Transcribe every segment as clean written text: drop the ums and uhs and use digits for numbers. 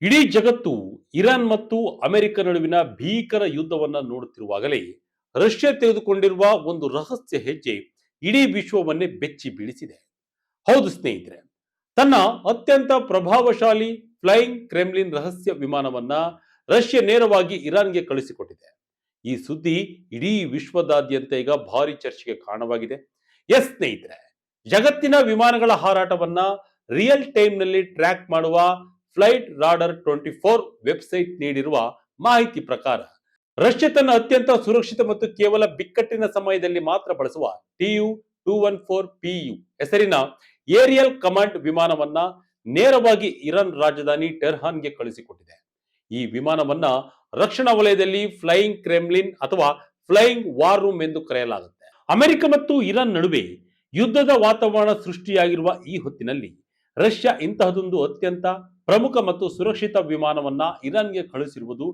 ಇಡೀ ಜಗತ್ತು ಇರಾನ್ ಮತ್ತು ಅಮೆರಿಕ ನಡುವಿನ ಭೀಕರ ಯುದ್ಧವನ್ನ ನೋಡುತ್ತಿರುವಾಗಲೇ ರಷ್ಯಾ ತೆಗೆದುಕೊಂಡಿರುವ ಒಂದು ರಹಸ್ಯ ಹೆಜ್ಜೆ ಇಡೀ ವಿಶ್ವವನ್ನೇ ಬೆಚ್ಚಿ ಬೀಳಿಸಿದೆ. ಹೌದು ಸ್ನೇಹಿತರೆ, ತನ್ನ ಅತ್ಯಂತ ಪ್ರಭಾವಶಾಲಿ ಫ್ಲೈಯಿಂಗ್ ಕ್ರೆಮ್ಲಿನ್ ರಹಸ್ಯ ವಿಮಾನವನ್ನ ರಷ್ಯಾ ನೇರವಾಗಿ ಇರಾನ್ಗೆ ಕಳಿಸಿಕೊಟ್ಟಿದೆ. ಈ ಸುದ್ದಿ ಇಡೀ ವಿಶ್ವದಾದ್ಯಂತ ಈಗ ಭಾರಿ ಚರ್ಚೆಗೆ ಕಾರಣವಾಗಿದೆ. ಎಸ್ ಸ್ನೇಹಿತರೆ, ಜಗತ್ತಿನ ವಿಮಾನಗಳ ಹಾರಾಟವನ್ನ ರಿಯಲ್ ಟೈಮ್ ನಲ್ಲಿ ಟ್ರ್ಯಾಕ್ ಮಾಡುವ ಫ್ಲೈಟ್ ರಾಡರ್ 24 ವೆಬ್ಸೈಟ್ ನೀಡಿರುವ ಮಾಹಿತಿ ಪ್ರಕಾರ ರಷ್ಯಾ ತನ್ನ ಅತ್ಯಂತ ಸುರಕ್ಷಿತ ಮತ್ತು ಕೇವಲ ಬಿಕ್ಕಟ್ಟಿನ ಸಮಯದಲ್ಲಿ ಮಾತ್ರ ಬಳಸುವ TU-214PU ಹೆಸರಿನ ಏರಿಯಲ್ ಕಮಾಂಡ್ ವಿಮಾನವನ್ನ ನೇರವಾಗಿ ಇರಾನ್ ರಾಜಧಾನಿ ಟೆಹರಾನ್ಗೆ ಕಳಿಸಿಕೊಟ್ಟಿದೆ. ಈ ವಿಮಾನವನ್ನ ರಕ್ಷಣಾ ವಲಯದಲ್ಲಿ ಫ್ಲೈಯಿಂಗ್ ಕ್ರೆಮ್ಲಿನ್ ಅಥವಾ ಫ್ಲೈಯಿಂಗ್ ವಾರ್ ರೂಮ್ ಎಂದು ಕರೆಯಲಾಗುತ್ತೆ. ಅಮೆರಿಕ ಮತ್ತು ಇರಾನ್ ನಡುವೆ ಯುದ್ಧದ ವಾತಾವರಣ ಸೃಷ್ಟಿಯಾಗಿರುವ ಈ ಹೊತ್ತಿನಲ್ಲಿ ರಷ್ಯಾ ಇಂತಹದೊಂದು ಅತ್ಯಂತ ಪ್ರಮುಖ ಮತ್ತು ಸುರಕ್ಷಿತ ವಿಮಾನವನ್ನ ಇರಾನ್ಗೆ ಕಳುಹಿಸಿರುವುದು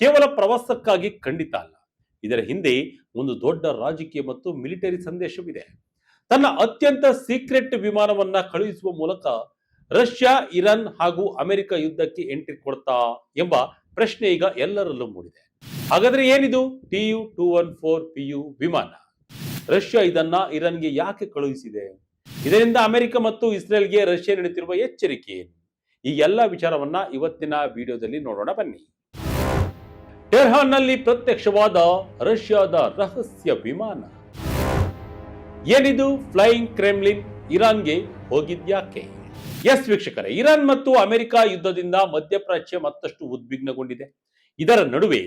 ಕೇವಲ ಪ್ರವಾಸಕ್ಕಾಗಿ ಖಂಡಿತ ಅಲ್ಲ. ಇದರ ಹಿಂದೆ ಒಂದು ದೊಡ್ಡ ರಾಜಕೀಯ ಮತ್ತು ಮಿಲಿಟರಿ ಸಂದೇಶವಿದೆ. ತನ್ನ ಅತ್ಯಂತ ಸೀಕ್ರೆಟ್ ವಿಮಾನವನ್ನ ಕಳುಹಿಸುವ ಮೂಲಕ ರಷ್ಯಾ, ಇರಾನ್ ಹಾಗೂ ಅಮೆರಿಕ ಯುದ್ಧಕ್ಕೆ ಎಂಟ್ರಿ ಕೊಡ್ತಾ ಎಂಬ ಪ್ರಶ್ನೆ ಈಗ ಎಲ್ಲರಲ್ಲೂ ಮೂಡಿದೆ. ಹಾಗಾದ್ರೆ ಏನಿದು TU-214PU ವಿಮಾನ? ರಷ್ಯಾ ಇದನ್ನ ಇರಾನ್ಗೆ ಯಾಕೆ ಕಳುಹಿಸಿದೆ? ಇದರಿಂದ ಅಮೆರಿಕ ಮತ್ತು ಇಸ್ರೇಲ್ಗೆ ರಷ್ಯಾ ನೀಡುತ್ತಿರುವ ಎಚ್ಚರಿಕೆ ಏನು? ಈ ಎಲ್ಲ ವಿಚಾರವನ್ನ ಇವತ್ತಿನ ವಿಡಿಯೋದಲ್ಲಿ ನೋಡೋಣ ಬನ್ನಿ. ಟೆಹರಾನ್ನಲ್ಲಿ ಪ್ರತ್ಯಕ್ಷವಾದ ರಷ್ಯಾದ ರಹಸ್ಯ ವಿಮಾನ. ಏನಿದು ಫ್ಲೈಯಿಂಗ್ ಕ್ರೆಮ್ಲಿನ್ ಇರಾನ್ಗೆ ಹೋಗಿದ್ಯಾಕೆ? ಎಸ್ ವೀಕ್ಷಕರೇ, ಇರಾನ್ ಮತ್ತು ಅಮೆರಿಕ ಯುದ್ಧದಿಂದ ಮಧ್ಯಪ್ರಾಚ್ಯ ಮತ್ತಷ್ಟು ಉದ್ವಿಗ್ನಗೊಂಡಿದೆ. ಇದರ ನಡುವೆ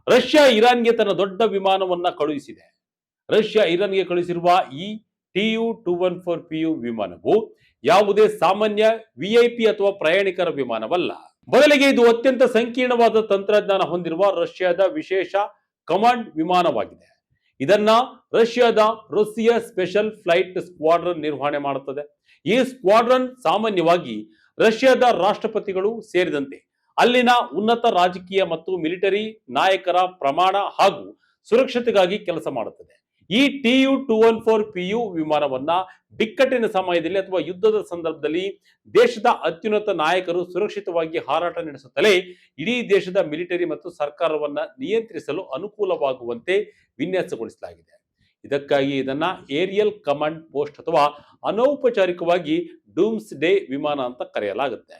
ರಷ್ಯಾ ಇರಾನ್ಗೆ ತನ್ನ ದೊಡ್ಡ ವಿಮಾನವನ್ನ ಕಳುಹಿಸಿದೆ. ರಷ್ಯಾ ಇರಾನ್ಗೆ ಕಳುಹಿಸಿರುವ ಈ TU-214PU ವಿಮಾನವು ಯಾವುದೇ ಸಾಮಾನ್ಯ ವಿಐಪಿ ಅಥವಾ ಪ್ರಯಾಣಿಕರ ವಿಮಾನವಲ್ಲ. ಬದಲಿಗೆ ಇದು ಅತ್ಯಂತ ಸಂಕೀರ್ಣವಾದ ತಂತ್ರಜ್ಞಾನ ಹೊಂದಿರುವ ರಷ್ಯಾದ ವಿಶೇಷ ಕಮಾಂಡ್ ವಿಮಾನವಾಗಿದೆ. ಇದನ್ನ ರಷ್ಯಾದ ರೊಸಿಯಾ ಸ್ಪೆಷಲ್ ಫ್ಲೈಟ್ ಸ್ಕ್ವಾಡ್ರನ್ ನಿರ್ವಹಣೆ ಮಾಡುತ್ತದೆ. ಈ ಸ್ಕ್ವಾಡ್ರನ್ ಸಾಮಾನ್ಯವಾಗಿ ರಷ್ಯಾದ ರಾಷ್ಟ್ರಪತಿಗಳು ಸೇರಿದಂತೆ ಅಲ್ಲಿನ ಉನ್ನತ ರಾಜಕೀಯ ಮತ್ತು ಮಿಲಿಟರಿ ನಾಯಕರ ಪ್ರಮಾಣ ಹಾಗೂ ಸುರಕ್ಷತೆಗಾಗಿ ಕೆಲಸ ಮಾಡುತ್ತದೆ. ಈ TU-214PU ವಿಮಾನವನ್ನ ಬಿಕ್ಕಟ್ಟಿನ ಸಮಯದಲ್ಲಿ ಅಥವಾ ಯುದ್ಧದ ಸಂದರ್ಭದಲ್ಲಿ ದೇಶದ ಅತ್ಯುನ್ನತ ನಾಯಕರು ಸುರಕ್ಷಿತವಾಗಿ ಹಾರಾಟ ನಡೆಸುತ್ತಲೇ ಇಡೀ ದೇಶದ ಮಿಲಿಟರಿ ಮತ್ತು ಸರ್ಕಾರವನ್ನ ನಿಯಂತ್ರಿಸಲು ಅನುಕೂಲವಾಗುವಂತೆ ವಿನ್ಯಾಸಗೊಳಿಸಲಾಗಿದೆ. ಇದಕ್ಕಾಗಿ ಇದನ್ನ ಏರಿಯಲ್ ಕಮಾಂಡ್ ಪೋಸ್ಟ್ ಅಥವಾ ಅನೌಪಚಾರಿಕವಾಗಿ ಡೂಮ್ಸ್ ಡೇ ವಿಮಾನ ಅಂತ ಕರೆಯಲಾಗುತ್ತೆ.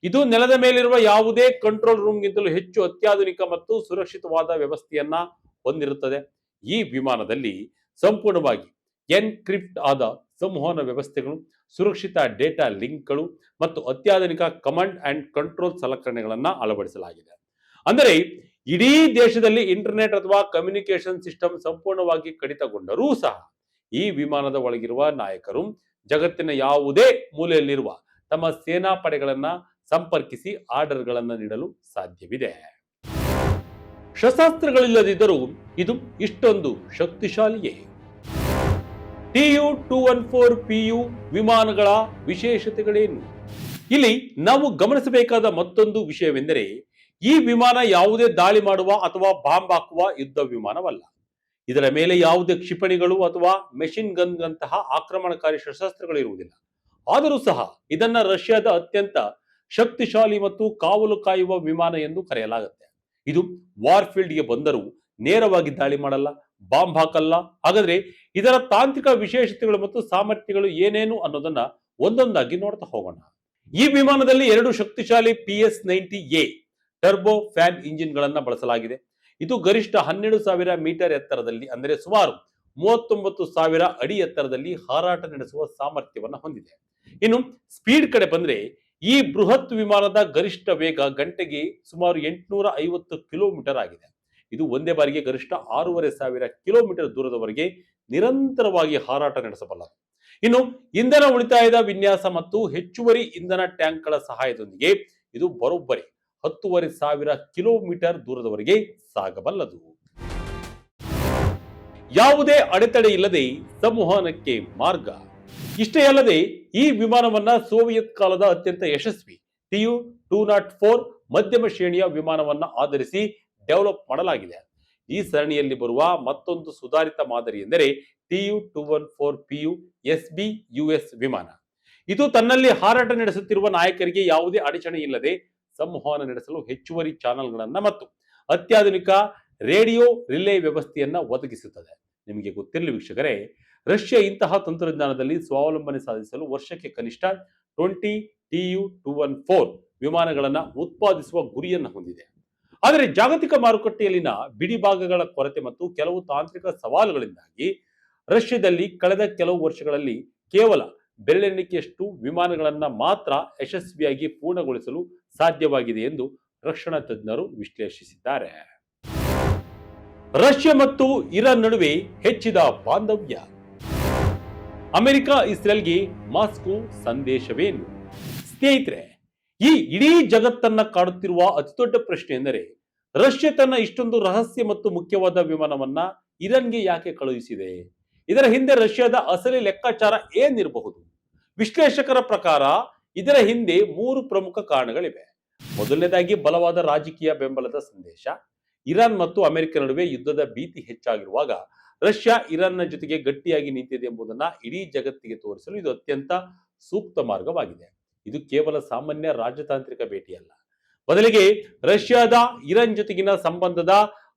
ಇದು ನೆಲದ ಮೇಲಿರುವ ಯಾವುದೇ ಕಂಟ್ರೋಲ್ ರೂಮ್ಗಿಂತಲೂ ಹೆಚ್ಚು ಅತ್ಯಾಧುನಿಕ ಮತ್ತು ಸುರಕ್ಷಿತವಾದ ವ್ಯವಸ್ಥೆಯನ್ನ ಹೊಂದಿರುತ್ತದೆ. ಈ ವಿಮಾನದಲ್ಲಿ ಸಂಪೂರ್ಣವಾಗಿ ಎನ್ಕ್ರಿಪ್ಟ್ ಆದ ಸಂವಹನ ವ್ಯವಸ್ಥೆಗಳು, ಸುರಕ್ಷಿತ ಡೇಟಾ ಲಿಂಕ್ಗಳು ಮತ್ತು ಅತ್ಯಾಧುನಿಕ ಕಮಾಂಡ್ ಅಂಡ್ ಕಂಟ್ರೋಲ್ ಸಲಕರಣೆಗಳನ್ನು ಅಳವಡಿಸಲಾಗಿದೆ. ಅಂದರೆ ಇಡೀ ದೇಶದಲ್ಲಿ ಇಂಟರ್ನೆಟ್ ಅಥವಾ ಕಮ್ಯುನಿಕೇಶನ್ ಸಿಸ್ಟಮ್ ಸಂಪೂರ್ಣವಾಗಿ ಕಡಿತಗೊಂಡರೂ ಸಹ ಈ ವಿಮಾನದ ಒಳಗಿರುವ ನಾಯಕರು ಜಗತ್ತಿನ ಯಾವುದೇ ಮೂಲೆಯಲ್ಲಿರುವ ತಮ್ಮ ಸೇನಾ ಪಡೆಗಳನ್ನ ಸಂಪರ್ಕಿಸಿ ಆರ್ಡರ್ಗಳನ್ನು ನೀಡಲು ಸಾಧ್ಯವಿದೆ. ಶಸ್ತ್ರಾಸ್ತ್ರಗಳಿಲ್ಲದಿದ್ದರೂ ಇದು ಇಷ್ಟೊಂದು ಶಕ್ತಿಶಾಲಿಯೇ? TU-214PU ವಿಮಾನಗಳ ವಿಶೇಷತೆಗಳೇನು? ಇಲ್ಲಿ ನಾವು ಗಮನಿಸಬೇಕಾದ ಮತ್ತೊಂದು ವಿಷಯವೆಂದರೆ ಈ ವಿಮಾನ ಯಾವುದೇ ದಾಳಿ ಮಾಡುವ ಅಥವಾ ಬಾಂಬ್ ಹಾಕುವ ಯುದ್ಧ ವಿಮಾನವಲ್ಲ. ಇದರ ಮೇಲೆ ಯಾವುದೇ ಕ್ಷಿಪಣಿಗಳು ಅಥವಾ ಮೆಷಿನ್ ಗನ್ಗಳಂತಹ ಆಕ್ರಮಣಕಾರಿ ಶಸ್ತ್ರಾಸ್ತ್ರಗಳು ಇರುವುದಿಲ್ಲ. ಆದರೂ ಸಹ ಇದನ್ನ ರಷ್ಯಾದ ಅತ್ಯಂತ ಶಕ್ತಿಶಾಲಿ ಮತ್ತು ಕಾವಲು ಕಾಯುವ ವಿಮಾನ ಎಂದು ಕರೆಯಲಾಗುತ್ತೆ. ಇದು ವಾರ್ಫೀಲ್ಡ್ಗೆ ಬಂದರೂ ನೇರವಾಗಿ ದಾಳಿ ಮಾಡಲ್ಲ, ಬಾಂಬ್ ಹಾಕಲ್ಲ. ಹಾಗಾದ್ರೆ ಇದರ ತಾಂತ್ರಿಕ ವಿಶೇಷತೆಗಳು ಮತ್ತು ಸಾಮರ್ಥ್ಯಗಳು ಏನೇನು ಅನ್ನೋದನ್ನ ಒಂದೊಂದಾಗಿ ನೋಡ್ತಾ ಹೋಗೋಣ. ಈ ವಿಮಾನದಲ್ಲಿ 2 ಶಕ್ತಿಶಾಲಿ PS-90A ಟರ್ಬೋ ಫ್ಯಾನ್ ಇಂಜಿನ್ ಗಳನ್ನ ಬಳಸಲಾಗಿದೆ. ಇದು ಗರಿಷ್ಠ 12,000 ಮೀಟರ್ ಎತ್ತರದಲ್ಲಿ, ಅಂದರೆ ಸುಮಾರು 39,000 ಅಡಿ ಎತ್ತರದಲ್ಲಿ ಹಾರಾಟ ನಡೆಸುವ ಸಾಮರ್ಥ್ಯವನ್ನ ಹೊಂದಿದೆ. ಇನ್ನು ಸ್ಪೀಡ್ ಕಡೆ ಬಂದ್ರೆ ಈ ಬೃಹತ್ ವಿಮಾನದ ಗರಿಷ್ಠ ವೇಗ ಗಂಟೆಗೆ ಸುಮಾರು 850 ಕಿಲೋಮೀಟರ್ ಆಗಿದೆ. ಇದು ಒಂದೇ ಬಾರಿಗೆ ಗರಿಷ್ಠ 6,500 ಕಿಲೋಮೀಟರ್ ದೂರದವರೆಗೆ ನಿರಂತರವಾಗಿ ಹಾರಾಟ ನಡೆಸಬಲ್ಲದು. ಇನ್ನು ಇಂಧನ ಉಳಿತಾಯದ ವಿನ್ಯಾಸ ಮತ್ತು ಹೆಚ್ಚುವರಿ ಇಂಧನ ಟ್ಯಾಂಕ್ಗಳ ಸಹಾಯದೊಂದಿಗೆ ಇದು ಬರೋಬ್ಬರಿ 10,500 ಕಿಲೋಮೀಟರ್ ದೂರದವರೆಗೆ ಸಾಗಬಲ್ಲದು. ಯಾವುದೇ ಅಡೆತಡೆ ಇಲ್ಲದೆ ಸಂವಹನಕ್ಕೆ ಮಾರ್ಗ. ಇಷ್ಟೇ ಅಲ್ಲದೆ ಈ ವಿಮಾನವನ್ನ ಸೋವಿಯತ್ ಕಾಲದ ಅತ್ಯಂತ ಯಶಸ್ವಿ TU-204 ಮಧ್ಯಮ ಶ್ರೇಣಿಯ ವಿಮಾನವನ್ನ ಆಧರಿಸಿ ಡೆವಲಪ್ ಮಾಡಲಾಗಿದೆ. ಈ ಸರಣಿಯಲ್ಲಿ ಬರುವ ಮತ್ತೊಂದು ಸುಧಾರಿತ ಮಾದರಿ ಎಂದರೆ TU-214PU SBUS ವಿಮಾನ. ಇದು ತನ್ನಲ್ಲಿ ಹಾರಾಟ ನಡೆಸುತ್ತಿರುವ ನಾಯಕರಿಗೆ ಯಾವುದೇ ಅಡಚಣೆ ಇಲ್ಲದೆ ಸಂವಹನ ನಡೆಸಲು ಹೆಚ್ಚುವರಿ ಚಾನೆಲ್ಗಳನ್ನು ಮತ್ತು ಅತ್ಯಾಧುನಿಕ ರೇಡಿಯೋ ರಿಲೇ ವ್ಯವಸ್ಥೆಯನ್ನ ಒದಗಿಸುತ್ತದೆ. ನಿಮಗೆ ಗೊತ್ತಿರಲಿ ವೀಕ್ಷಕರೇ, ರಷ್ಯಾ ಇಂತಹ ತಂತ್ರಜ್ಞಾನದಲ್ಲಿ ಸ್ವಾವಲಂಬನೆ ಸಾಧಿಸಲು ವರ್ಷಕ್ಕೆ ಕನಿಷ್ಠ 20 Tu-214 ವಿಮಾನಗಳನ್ನು ಉತ್ಪಾದಿಸುವ ಗುರಿಯನ್ನು ಹೊಂದಿದೆ. ಆದರೆ ಜಾಗತಿಕ ಮಾರುಕಟ್ಟೆಯಲ್ಲಿನ ಬಿಡಿಭಾಗಗಳ ಕೊರತೆ ಮತ್ತು ಕೆಲವು ತಾಂತ್ರಿಕ ಸವಾಲುಗಳಿಂದಾಗಿ ರಷ್ಯಾದಲ್ಲಿ ಕಳೆದ ಕೆಲವು ವರ್ಷಗಳಲ್ಲಿ ಕೇವಲ ಬೆರಳೆಣಿಕೆಯಷ್ಟು ವಿಮಾನಗಳನ್ನು ಮಾತ್ರ ಯಶಸ್ವಿಯಾಗಿ ಪೂರ್ಣಗೊಳಿಸಲು ಸಾಧ್ಯವಾಗಿದೆ ಎಂದು ರಕ್ಷಣಾ ತಜ್ಞರು ವಿಶ್ಲೇಷಿಸಿದ್ದಾರೆ. ರಷ್ಯಾ ಮತ್ತು ಇರಾನ್ ನಡುವೆ ಹೆಚ್ಚಿದ ಬಾಂಧವ್ಯ. ಅಮೆರಿಕ ಇಸ್ರೇಲ್ಗೆ ಮಾಸ್ಕೋ ಸಂದೇಶವೇನು? ಸ್ನೇಹಿತರೆ, ಈ ಇಡೀ ಜಗತ್ತನ್ನ ಕಾಡುತ್ತಿರುವ ಅತಿದೊಡ್ಡ ಪ್ರಶ್ನೆ ಎಂದರೆ, ರಷ್ಯಾ ತನ್ನ ಇಷ್ಟೊಂದು ರಹಸ್ಯ ಮತ್ತು ಮುಖ್ಯವಾದ ವಿಮಾನವನ್ನ ಇರಾನ್ಗೆ ಯಾಕೆ ಕಳುಹಿಸಿದೆ? ಇದರ ಹಿಂದೆ ರಷ್ಯಾದ ಅಸಲಿ ಲೆಕ್ಕಾಚಾರ ಏನಿರಬಹುದು? ವಿಶ್ಲೇಷಕರ ಪ್ರಕಾರ ಇದರ ಹಿಂದೆ 3 ಪ್ರಮುಖ ಕಾರಣಗಳಿವೆ. ಮೊದಲನೇದಾಗಿ ಬಲವಾದ ರಾಜಕೀಯ ಬೆಂಬಲದ ಸಂದೇಶ. ಇರಾನ್ ಮತ್ತು ಅಮೆರಿಕ ನಡುವೆ ಯುದ್ಧದ ಭೀತಿ ಹೆಚ್ಚಾಗಿರುವಾಗ ರಷ್ಯಾ ಇರಾನ್ನ ಜೊತೆಗೆ ಗಟ್ಟಿಯಾಗಿ ನಿಂತಿದೆ ಎಂಬುದನ್ನ ಇಡೀ ಜಗತ್ತಿಗೆ ತೋರಿಸಲು ಇದು ಅತ್ಯಂತ ಸೂಕ್ತ ಮಾರ್ಗವಾಗಿದೆ. ಇದು ಕೇವಲ ಸಾಮಾನ್ಯ ರಾಜತಾಂತ್ರಿಕ ಭೇಟಿಯಲ್ಲ, ಬದಲಿಗೆ ರಷ್ಯಾದ ಇರಾನ್ ಜೊತೆಗಿನ ಸಂಬಂಧದ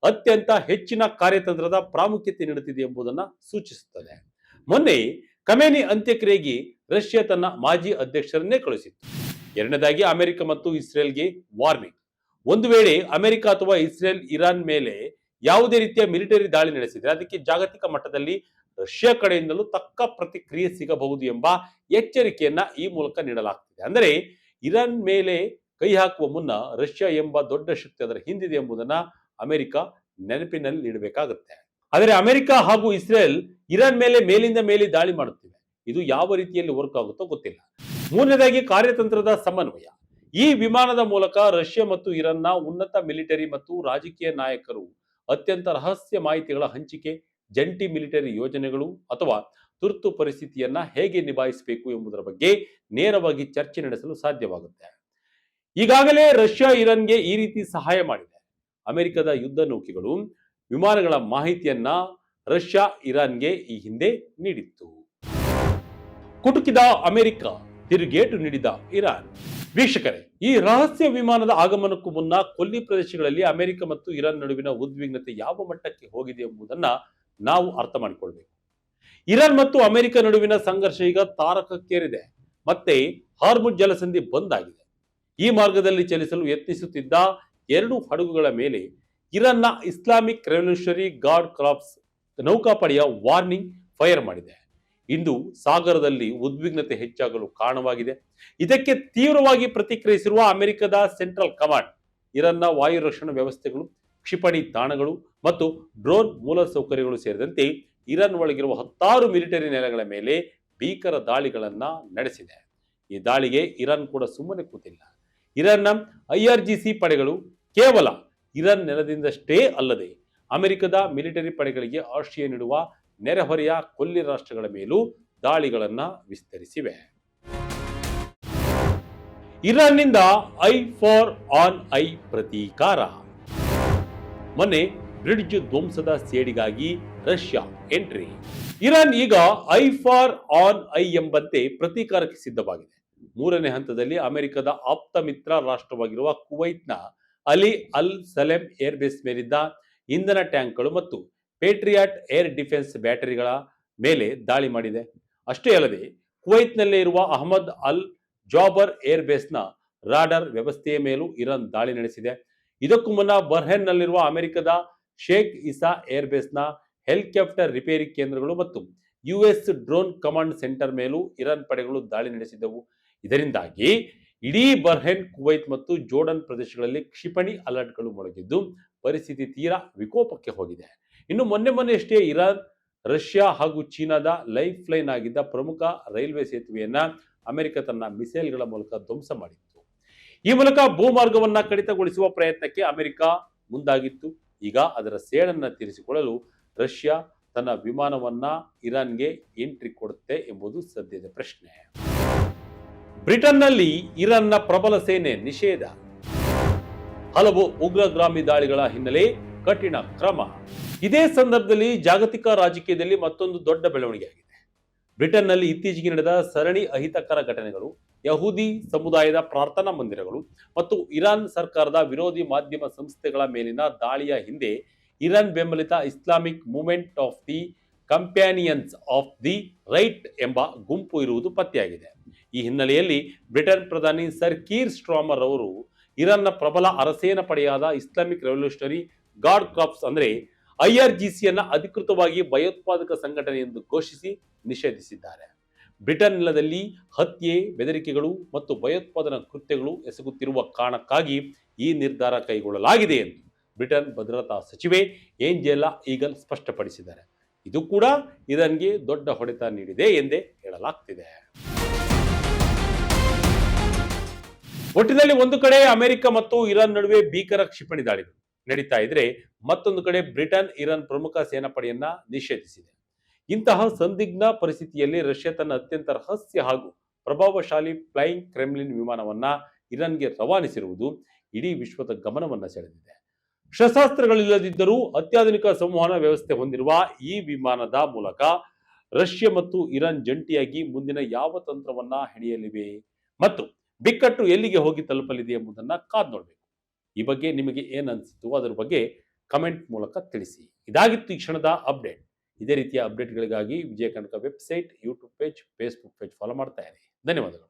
ಅತ್ಯಂತ ಹೆಚ್ಚಿನ ಕಾರ್ಯತಂತ್ರದ ಪ್ರಾಮುಖ್ಯತೆ ನೀಡುತ್ತಿದೆ ಎಂಬುದನ್ನು ಸೂಚಿಸುತ್ತದೆ. ಮೊನ್ನೆ ಖಮೇನಿ ಅಂತ್ಯಕ್ರಿಯೆಗೆ ರಷ್ಯಾ ತನ್ನ ಮಾಜಿ ಅಧ್ಯಕ್ಷರನ್ನೇ ಕಳುಹಿಸಿತ್ತು. ಎರಡನೇದಾಗಿ ಅಮೆರಿಕ ಮತ್ತು ಇಸ್ರೇಲ್ಗೆ ವಾರ್ನಿಂಗ್. ಒಂದು ವೇಳೆ ಅಮೆರಿಕ ಅಥವಾ ಇಸ್ರೇಲ್ ಇರಾನ್ ಮೇಲೆ ಯಾವುದೇ ರೀತಿಯ ಮಿಲಿಟರಿ ದಾಳಿ ನಡೆಸಿದರೆ ಅದಕ್ಕೆ ಜಾಗತಿಕ ಮಟ್ಟದಲ್ಲಿ ರಷ್ಯಾ ಕಡೆಯಿಂದಲೂ ತಕ್ಕ ಪ್ರತಿಕ್ರಿಯೆ ಸಿಗಬಹುದು ಎಂಬ ಎಚ್ಚರಿಕೆಯನ್ನ ಈ ಮೂಲಕ ನೀಡಲಾಗ್ತಿದೆ. ಅಂದರೆ ಇರಾನ್ ಮೇಲೆ ಕೈ ಹಾಕುವ ಮುನ್ನ ರಷ್ಯಾ ಎಂಬ ದೊಡ್ಡ ಶಕ್ತಿ ಅದರ ಹಿಂದಿದೆ ಎಂಬುದನ್ನ ಅಮೆರಿಕ ನೆನಪಿನಲ್ಲಿ ಇಡಬೇಕಾಗುತ್ತೆ. ಆದರೆ ಅಮೆರಿಕ ಹಾಗೂ ಇಸ್ರೇಲ್ ಇರಾನ್ ಮೇಲೆ ಮೇಲಿಂದ ಮೇಲೆ ದಾಳಿ ಮಾಡುತ್ತಿವೆ. ಇದು ಯಾವ ರೀತಿಯಲ್ಲಿ ವರ್ಕ್ ಆಗುತ್ತೋ ಗೊತ್ತಿಲ್ಲ. ಮೂರನೇದಾಗಿ ಕಾರ್ಯತಂತ್ರದ ಸಮನ್ವಯ. ಈ ವಿಮಾನದ ಮೂಲಕ ರಷ್ಯಾ ಮತ್ತು ಇರಾನ್ನ ಉನ್ನತ ಮಿಲಿಟರಿ ಮತ್ತು ರಾಜಕೀಯ ನಾಯಕರು ಅತ್ಯಂತ ರಹಸ್ಯ ಮಾಹಿತಿಗಳ ಹಂಚಿಕೆ, ಜಂಟಿ ಮಿಲಿಟರಿ ಯೋಜನೆಗಳು ಅಥವಾ ತುರ್ತು ಪರಿಸ್ಥಿತಿಯನ್ನ ಹೇಗೆ ನಿಭಾಯಿಸಬೇಕು ಎಂಬುದರ ಬಗ್ಗೆ ನೇರವಾಗಿ ಚರ್ಚೆ ನಡೆಸಲು ಸಾಧ್ಯವಾಗುತ್ತೆ. ಈಗಾಗಲೇ ರಷ್ಯಾ ಇರಾನ್ಗೆ ಈ ರೀತಿ ಸಹಾಯ ಮಾಡಿದೆ. ಅಮೆರಿಕದ ಯುದ್ಧ ನೌಕೆಗಳು, ವಿಮಾನಗಳ ಮಾಹಿತಿಯನ್ನ ರಷ್ಯಾ ಇರಾನ್ಗೆ ಈ ಹಿಂದೆ ನೀಡಿತ್ತು. ಕುಟುಕಿದ ಅಮೆರಿಕ, ತಿರುಗೇಟು ನೀಡಿದ ಇರಾನ್. ವೀಕ್ಷಕರೇ, ಈ ರಹಸ್ಯ ವಿಮಾನದ ಆಗಮನಕ್ಕೂ ಮುನ್ನ ಕೊಲ್ಲಿ ಪ್ರದೇಶಗಳಲ್ಲಿ ಅಮೆರಿಕ ಮತ್ತು ಇರಾನ್ ನಡುವಿನ ಉದ್ವಿಗ್ನತೆ ಯಾವ ಮಟ್ಟಕ್ಕೆ ಹೋಗಿದೆ ಎಂಬುದನ್ನ ನಾವು ಅರ್ಥ ಮಾಡಿಕೊಳ್ಬೇಕು. ಇರಾನ್ ಮತ್ತು ಅಮೆರಿಕ ನಡುವಿನ ಸಂಘರ್ಷ ಈಗ ತಾರಕಕ್ಕೇರಿದೆ. ಮತ್ತೆ ಹಾರ್ಮುಜ್ ಜಲಸಂಧಿ ಬಂದ್ ಆಗಿದೆ. ಈ ಮಾರ್ಗದಲ್ಲಿ ಚಲಿಸಲು ಯತ್ನಿಸುತ್ತಿದ್ದ 2 ಹಡಗುಗಳ ಮೇಲೆ ಇರಾನ್ನ ಇಸ್ಲಾಮಿಕ್ ರೆವಲ್ಯೂಷನರಿ ಗಾರ್ಡ್ ಕಾರ್ಪ್ಸ್ ನೌಕಾಪಡೆಯ ವಾರ್ನಿಂಗ್ ಫೈರ್ ಮಾಡಿದೆ. ಇಂದು ಸಾಗರದಲ್ಲಿ ಉದ್ವಿಗ್ನತೆ ಹೆಚ್ಚಾಗಲು ಕಾರಣವಾಗಿದೆ. ಇದಕ್ಕೆ ತೀವ್ರವಾಗಿ ಪ್ರತಿಕ್ರಿಯಿಸಿರುವ ಅಮೆರಿಕದ ಸೆಂಟ್ರಲ್ ಕಮಾಂಡ್ ಇರಾನ್ನ ವಾಯು ರಕ್ಷಣಾ ವ್ಯವಸ್ಥೆಗಳು, ಕ್ಷಿಪಣಿ ತಾಣಗಳು ಮತ್ತು ಡ್ರೋನ್ ಮೂಲಸೌಕರ್ಯಗಳು ಸೇರಿದಂತೆ ಇರಾನ್ ಒಳಗಿರುವ 10 ಮಿಲಿಟರಿ ನೆಲೆಗಳ ಮೇಲೆ ಭೀಕರ ದಾಳಿಗಳನ್ನ ನಡೆಸಿದೆ. ಈ ದಾಳಿಗೆ ಇರಾನ್ ಕೂಡ ಸುಮ್ಮನೆ ಕೂತಿಲ್ಲ. ಇರಾನ್ನ IRGC ಪಡೆಗಳು ಕೇವಲ ಇರಾನ್ ನೆಲದಿಂದಷ್ಟೇ ಅಲ್ಲದೆ ಅಮೆರಿಕದ ಮಿಲಿಟರಿ ಪಡೆಗಳಿಗೆ ಆಶ್ರಯ ನೀಡುವ ನೆರೆಹೊರೆಯ ಕೊಲ್ಲಿ ರಾಷ್ಟ್ರಗಳ ಮೇಲೂ ದಾಳಿಗಳನ್ನ ವಿಸ್ತರಿಸಿವೆ. ಇರಾನ್ನಿಂದ ಐ ಫಾರ್ ಆನ್ ಐ ಪ್ರತೀಕಾರ. ಮೊನ್ನೆ ಬ್ರಿಡ್ಜ್ ಧ್ವಂಸದ ಸೇಡಿಗಾಗಿ ರಷ್ಯಾ ಎಂಟ್ರಿ. ಇರಾನ್ ಈಗ ಐ ಫಾರ್ ಆನ್ ಐ ಎಂಬಂತೆ ಪ್ರತೀಕಾರಕ್ಕೆ ಸಿದ್ಧವಾಗಿದೆ. 3ನೇ ಹಂತದಲ್ಲಿ ಅಮೆರಿಕದ ಆಪ್ತ ಮಿತ್ರ ರಾಷ್ಟ್ರವಾಗಿರುವ ಕುವೈತ್ನ ಅಲಿ ಅಲ್ ಸಲೆಂ ಏರ್ಬೇಸ್ ಮೇಲಿದ್ದ ಇಂಧನ ಟ್ಯಾಂಕ್ಗಳು ಮತ್ತು ಪೇಟ್ರಿಯಾಟ್ ಏರ್ ಡಿಫೆನ್ಸ್ ಬ್ಯಾಟರಿಗಳ ಮೇಲೆ ದಾಳಿ ಮಾಡಿದೆ. ಅಷ್ಟೇ ಅಲ್ಲದೆ ಕುವೈತ್ನಲ್ಲೇ ಇರುವ ಅಹಮದ್ ಅಲ್ ಜಾಬರ್ ಏರ್ಬೇಸ್ನ ರಾಡಾರ್ ವ್ಯವಸ್ಥೆಯ ಮೇಲೂ ಇರಾನ್ ದಾಳಿ ನಡೆಸಿದೆ. ಇದಕ್ಕೂ ಮುನ್ನ ಬಹ್ರೇನ್ನಲ್ಲಿರುವ ಅಮೆರಿಕದ ಶೇಖ್ ಇಸಾ ಏರ್ಬೇಸ್ನ ಹೆಲಿಕಾಪ್ಟರ್ ರಿಪೇರಿ ಕೇಂದ್ರಗಳು ಮತ್ತು US ಡ್ರೋನ್ ಕಮಾಂಡ್ ಸೆಂಟರ್ ಮೇಲೂ ಇರಾನ್ ಪಡೆಗಳು ದಾಳಿ ನಡೆಸಿದವು. ಇದರಿಂದಾಗಿ ಇಡೀ ಬಹ್ರೇನ್, ಕುವೈತ್ ಮತ್ತು ಜೋರ್ಡನ್ ಪ್ರದೇಶಗಳಲ್ಲಿ ಕ್ಷಿಪಣಿ ಅಲರ್ಟ್ಗಳು ಮೊಳಗಿದ್ದು ಪರಿಸ್ಥಿತಿ ತೀರಾ ವಿಕೋಪಕ್ಕೆ ಹೋಗಿದೆ. ಇನ್ನು ಮೊನ್ನೆಯಷ್ಟೇ ಇರಾನ್, ರಷ್ಯಾ ಹಾಗೂ ಚೀನಾದ ಲೈಫ್ ಲೈನ್ ಆಗಿದ್ದ ಪ್ರಮುಖ ರೈಲ್ವೆ ಸೇತುವೆಯನ್ನ ಅಮೆರಿಕ ತನ್ನ ಮಿಸೈಲ್ಗಳ ಮೂಲಕ ಧ್ವಂಸ ಮಾಡಿತ್ತು. ಈ ಮೂಲಕ ಭೂಮಾರ್ಗವನ್ನ ಕಡಿತಗೊಳಿಸುವ ಪ್ರಯತ್ನಕ್ಕೆ ಅಮೆರಿಕ ಮುಂದಾಗಿತ್ತು. ಈಗ ಅದರ ಸೇಡನ್ನ ತೀರಿಸಿಕೊಳ್ಳಲು ರಷ್ಯಾ ತನ್ನ ವಿಮಾನವನ್ನ ಇರಾನ್ಗೆ ಎಂಟ್ರಿ ಕೊಡುತ್ತೆ ಎಂಬುದು ಸದ್ಯದ ಪ್ರಶ್ನೆ. ಬ್ರಿಟನ್ನಲ್ಲಿ ಇರಾನ್ನ ಪ್ರಬಲ ಸೇನೆ ನಿಷೇಧ. ಹಲವು ಉಗ್ರಗಾಮಿ ದಾಳಿಗಳ ಹಿನ್ನೆಲೆ ಕಠಿಣ ಕ್ರಮ. ಇದೇ ಸಂದರ್ಭದಲ್ಲಿ ಜಾಗತಿಕ ರಾಜಕೀಯದಲ್ಲಿ ಮತ್ತೊಂದು ದೊಡ್ಡ ಬೆಳವಣಿಗೆ ಆಗಿದೆ. ಬ್ರಿಟನ್ನಲ್ಲಿ ಇತ್ತೀಚೆಗೆ ನಡೆದ ಸರಣಿ ಅಹಿತಕರ ಘಟನೆಗಳು, ಯಹೂದಿ ಸಮುದಾಯದ ಪ್ರಾರ್ಥನಾ ಮಂದಿರಗಳು ಮತ್ತು ಇರಾನ್ ಸರ್ಕಾರದ ವಿರೋಧಿ ಮಾಧ್ಯಮ ಸಂಸ್ಥೆಗಳ ಮೇಲಿನ ದಾಳಿಯ ಹಿಂದೆ ಇರಾನ್ ಬೆಂಬಲಿತ Islamic movement of the companions of the right ಎಂಬ ಗುಂಪು ಇರುವುದು ಪತ್ತೆಯಾಗಿದೆ. ಈ ಹಿನ್ನೆಲೆಯಲ್ಲಿ ಬ್ರಿಟನ್ ಪ್ರಧಾನಿ ಸರ್ ಕೀರ್ ಸ್ಟ್ರಾಮರ್ ಅವರು ಇರಾನ್ನ ಪ್ರಬಲ ಅರಸೇನಾ ಪಡೆಯಾದ ಇಸ್ಲಾಮಿಕ್ ರೆವಲ್ಯೂಷನರಿ ಗಾರ್ಡ್ ಕಾರ್ಪ್ಸ್ ಅಂದರೆ ಐಆರ್ಜಿಸಿಯನ್ನ ಅಧಿಕೃತವಾಗಿ ಭಯೋತ್ಪಾದಕ ಸಂಘಟನೆ ಎಂದು ಘೋಷಿಸಿ ನಿಷೇಧಿಸಿದ್ದಾರೆ. ಬ್ರಿಟನ್ ನೆಲದಲ್ಲಿ ಹತ್ಯೆ, ಬೆದರಿಕೆಗಳು ಮತ್ತು ಭಯೋತ್ಪಾದನಾ ಕೃತ್ಯಗಳು ಎಸಗುತ್ತಿರುವ ಕಾರಣಕ್ಕಾಗಿ ಈ ನಿರ್ಧಾರ ಕೈಗೊಳ್ಳಲಾಗಿದೆ ಎಂದು ಬ್ರಿಟನ್ ಭದ್ರತಾ ಸಚಿವೆ ಏಂಜೆಲಾ ಈಗಲ್ ಸ್ಪಷ್ಟಪಡಿಸಿದ್ದಾರೆ. ಇದು ಕೂಡ ಇರಾನ್ಗೆ ದೊಡ್ಡ ಹೊಡೆತ ನೀಡಿದೆ ಎಂದೇ ಹೇಳಲಾಗ್ತಿದೆ. ಒಟ್ಟಿನಲ್ಲಿ ಒಂದು ಕಡೆ ಅಮೆರಿಕ ಮತ್ತು ಇರಾನ್ ನಡುವೆ ಭೀಕರ ಕ್ಷಿಪಣಿ ದಾಳಿಗಳು ನಡೀತಾ ಇದ್ರೆ, ಮತ್ತೊಂದು ಕಡೆ ಬ್ರಿಟನ್ ಇರಾನ್ ಪ್ರಮುಖ ಸೇನಾಪಡೆಯನ್ನ ನಿಷೇಧಿಸಿದೆ. ಇಂತಹ ಸಂದಿಗ್ಧ ಪರಿಸ್ಥಿತಿಯಲ್ಲಿ ರಷ್ಯಾ ತನ್ನ ಅತ್ಯಂತ ರಹಸ್ಯ ಹಾಗೂ ಪ್ರಭಾವಶಾಲಿ ಫ್ಲೈಯಿಂಗ್ ಕ್ರೆಮ್ಲಿನ್ ವಿಮಾನವನ್ನ ಇರಾನ್ಗೆ ರವಾನಿಸಿರುವುದು ಇಡೀ ವಿಶ್ವದ ಗಮನವನ್ನ ಸೆಳೆದಿದೆ. ಶಸ್ತ್ರಾಸ್ತ್ರಗಳಿಲ್ಲದಿದ್ದರೂ ಅತ್ಯಾಧುನಿಕ ಸಂವಹನ ವ್ಯವಸ್ಥೆ ಹೊಂದಿರುವ ಈ ವಿಮಾನದ ಮೂಲಕ ರಷ್ಯಾ ಮತ್ತು ಇರಾನ್ ಜಂಟಿಯಾಗಿ ಮುಂದಿನ ಯಾವ ತಂತ್ರವನ್ನ ಹೆಣೆಯಲಿವೆ ಮತ್ತು ಬಿಕ್ಕಟ್ಟು ಎಲ್ಲಿಗೆ ಹೋಗಿ ತಲುಪಲಿದೆ ಎಂಬುದನ್ನು ಕಾದು ನೋಡಬೇಕು. ಈ ಬಗ್ಗೆ ನಿಮಗೆ ಏನು ಅನಿಸಿತು ಅದರ ಬಗ್ಗೆ ಕಮೆಂಟ್ ಮೂಲಕ ತಿಳಿಸಿ. ಇದಾಗಿತ್ತು ಈ ಕ್ಷಣದ ಅಪ್ಡೇಟ್. ಇದೇ ರೀತಿಯ ಅಪ್ಡೇಟ್ಗಳಿಗಾಗಿ Vijaya Karnataka website, YouTube page, Facebook page follow ಮಾಡ್ತಾ ಇರಿ. ಧನ್ಯವಾದಗಳು.